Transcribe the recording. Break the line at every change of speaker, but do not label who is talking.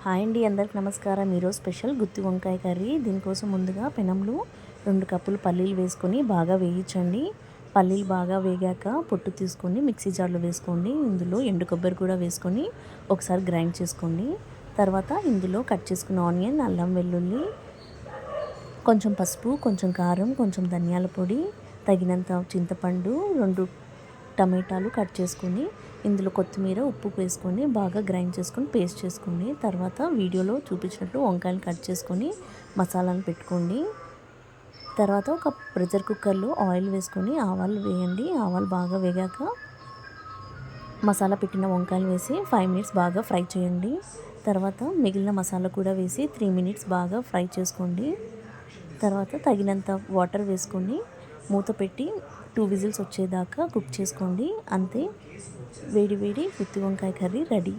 Hi అండి, అందరికి నమస్కారం. ఈరోజు స్పెషల్ గుత్తి వంకాయ కర్రీ. దీనికోసం ముందుగా పెనంలో 2 కప్పులు పల్లీలు వేసుకొని బాగా వేయించండి. పల్లీలు బాగా వేగాక పొట్టు తీసుకొని మిక్సీ జార్లో వేసుకోండి. ఇందులో ఎండు కొబ్బరి కూడా వేసుకొని ఒకసారి గ్రైండ్ చేసుకోండి. తర్వాత ఇందులో కట్ చేసుకున్న ఆనియన్, అల్లం వెల్లుల్లి, కొంచెం పసుపు, కొంచెం కారం, కొంచెం ధనియాల పొడి, తగినంత చింతపండు, 2 టమాటాలు కట్ చేసుకొని ఇందులో కొత్తిమీర, ఉప్పు వేసుకొని బాగా గ్రైండ్ చేసుకొని పేస్ట్ చేసుకోండి. తర్వాత వీడియోలో చూపించినట్టు వంకాయలు కట్ చేసుకొని మసాలాను పెట్టుకోండి. తర్వాత ఒక ప్రెషర్ కుక్కర్లో ఆయిల్ వేసుకొని ఆవాలు వేయండి. ఆవాలు బాగా వేగాక మసాలా పెట్టిన వంకాయలు వేసి 5 మినిట్స్ బాగా ఫ్రై చేయండి. తర్వాత మిగిలిన మసాలా కూడా వేసి 3 మినిట్స్ బాగా ఫ్రై చేసుకోండి. తర్వాత తగినంత వాటర్ వేసుకొని మూత పెట్టి 2 విజిల్స్ వచ్చేదాకా కుక్ చేసుకోండి. అంతే, వేడి వేడి గుత్తి వంకాయ కర్రీ రెడీ.